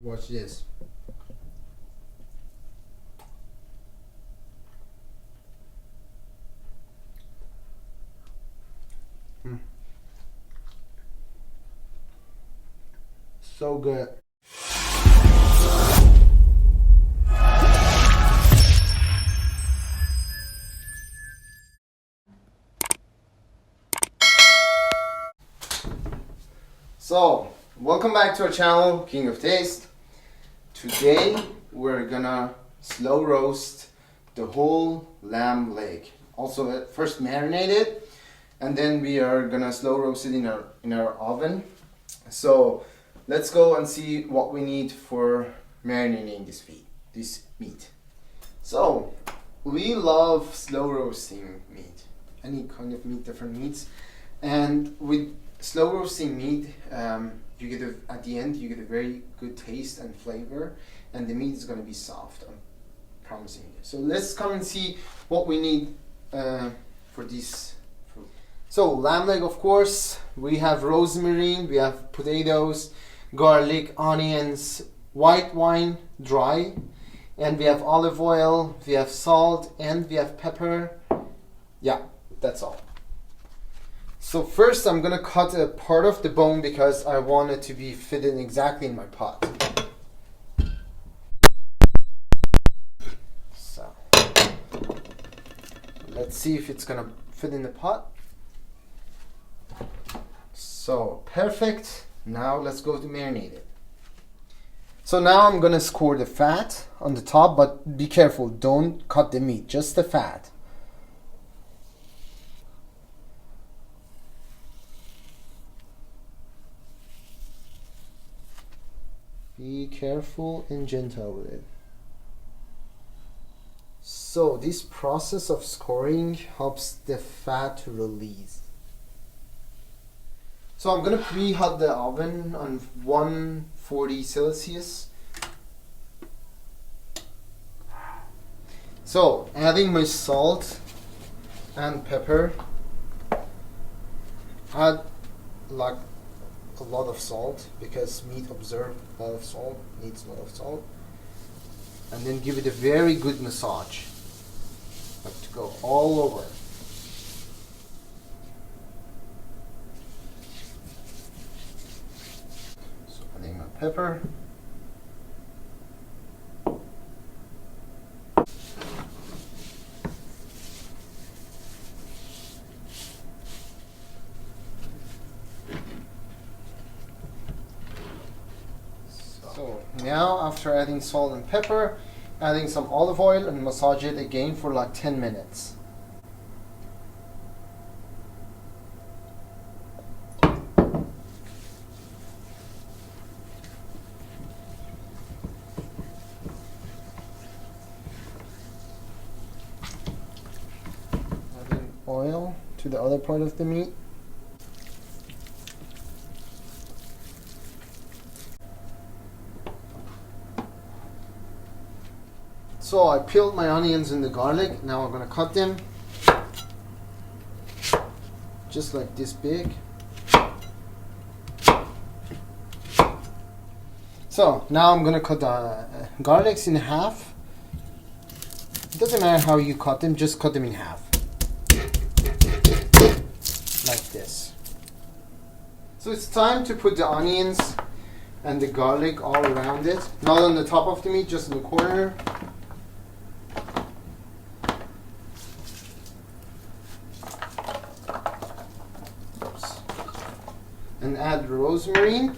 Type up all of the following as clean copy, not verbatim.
Watch this. So good. So, welcome back to our channel, King of Taste. Today we're gonna slow roast the whole lamb leg. Also, first marinate it, and then we are gonna slow roast it in our oven. So let's go and see what we need for marinating this meat. So we love slow roasting meat, any kind of meat, different meats, and with slow roasting meat, you get at the end you get a very good taste and flavor, and the meat is going to be soft. I'm promising you. So let's come and see what we need for this. So lamb leg, of course, we have rosemary, we have potatoes, garlic, onions, white wine, dry, and we have olive oil, we have salt, and we have pepper. Yeah, that's all. So first I'm gonna cut a part of the bone because I want it to be fitted exactly in my pot. So let's see if it's gonna fit in the pot. So perfect. Now let's go to marinate it. So now I'm gonna score the fat on the top, but be careful, don't cut the meat, just the fat. Be careful and gentle with it. So this process of scoring helps the fat to release. So I'm gonna preheat the oven on 140 Celsius. So adding my salt and pepper. Add like a lot of salt because meat absorbs a lot of salt, needs a lot of salt. And then give it a very good massage. Like to go all over. So adding my pepper. So now after adding salt and pepper, adding some olive oil and massage it again for like 10 minutes. Adding oil to the other part of the meat. So I peeled my onions and the garlic. Now I'm gonna cut them just like this big. So now I'm gonna cut the garlics in half. It doesn't matter how you cut them, just cut them in half. Like this. So it's time to put the onions and the garlic all around it. Not on the top of the meat, just in the corner. And add rosemary.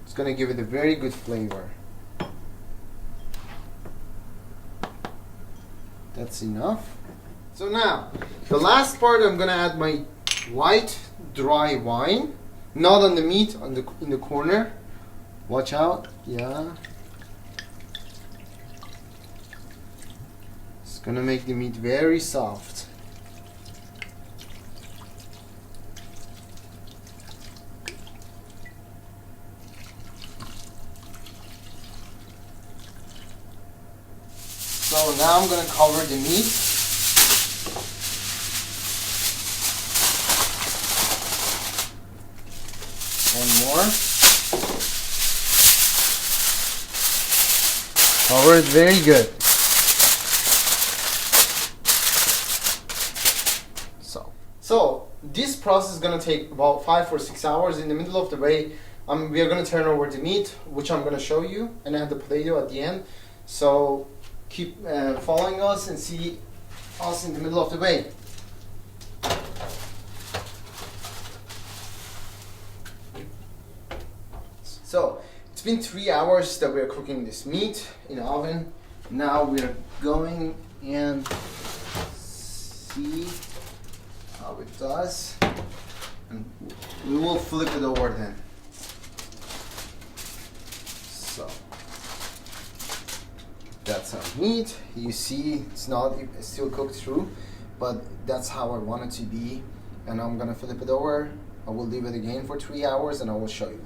It's going to give it a very good flavor. That's enough. So now, the last part, I'm going to add my white dry wine. Not on the meat, in the corner. Watch out. Yeah. Gonna make the meat very soft. So now I'm gonna cover the meat. One more. Cover it very good. So this process is gonna take about 5 or 6 hours. In the middle of the way, we are gonna turn over the meat, which I'm gonna show you, and add the potato at the end. So keep following us and see us in the middle of the way. So it's been 3 hours that we are cooking this meat in the oven. Now we are going and see how it does, and we will flip it over then. So that's our meat. You see it's still cooked through, but that's how I want it to be. And I'm gonna flip it over. I will leave it again for 3 hours and I will show you.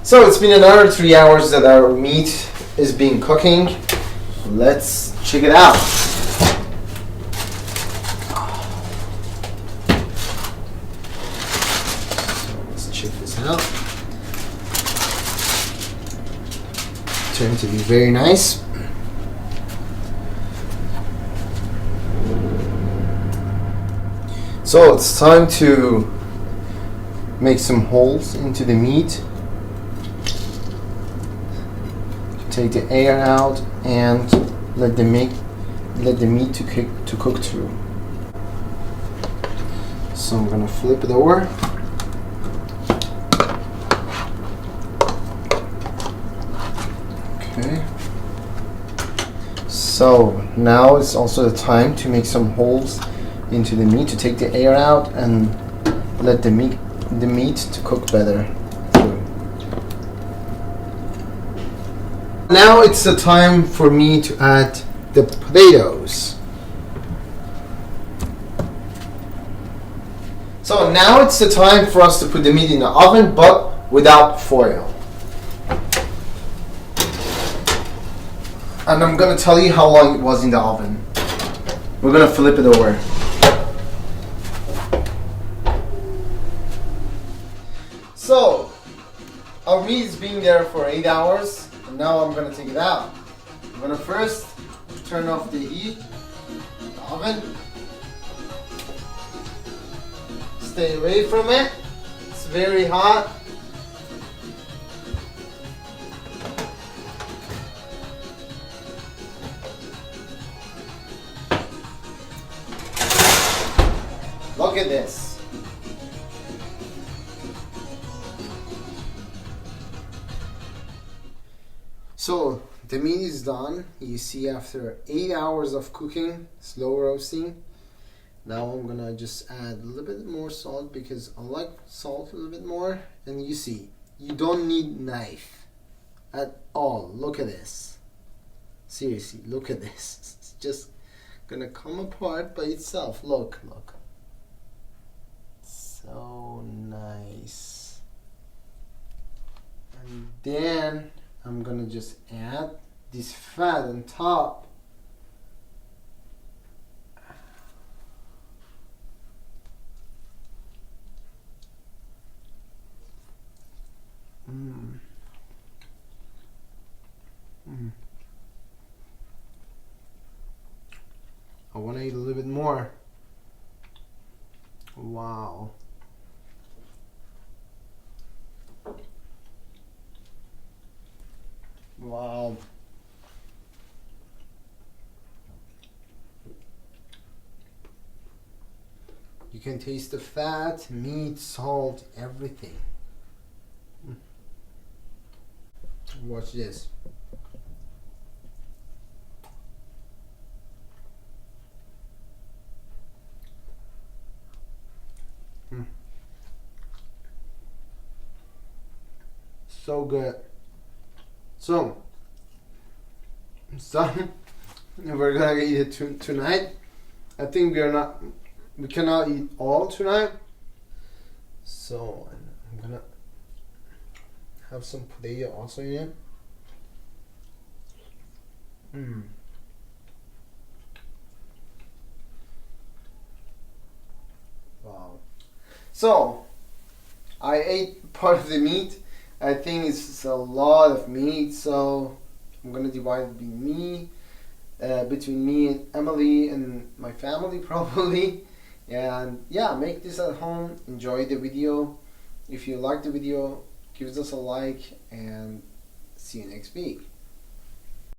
So it's been another 3 hours that our meat is being cooking. Let's check it out. So let's check this out. Turned to be very nice. So it's time to make some holes into the meat. Take the air out and let the meat to cook through. So I'm gonna flip it over. Okay. So now it's also the time to make some holes into the meat to take the air out and let the meat to cook better. Now it's the time for me to add the potatoes. So now it's the time for us to put the meat in the oven, but without foil. And I'm gonna tell you how long it was in the oven. We're gonna flip it over. So our meat is being there for 8 hours. Now I'm going to take it out. I'm going to first turn off the heat, the oven. Stay away from it. It's very hot. Look at this. So the meat is done. You see, after 8 hours of cooking, slow roasting. Now I'm gonna just add a little bit more salt because I like salt a little bit more. And you see, you don't need knife at all. Look at this. Seriously, look at this. It's just gonna come apart by itself. Look. So nice. And then I'm gonna just add this fat on top. I want to eat a little bit more. Wow. Wow. You can taste the fat, meat, salt, everything. Watch this. So good. So, it's done. We're gonna eat it tonight. I think we cannot eat all tonight. So I'm gonna have some potato also in it. Wow. So I ate part of the meat. I think it's a lot of meat, so I'm gonna divide it between me and Emily and my family probably. And yeah, make this at home. Enjoy the video. If you like the video, give us a like and see you next week.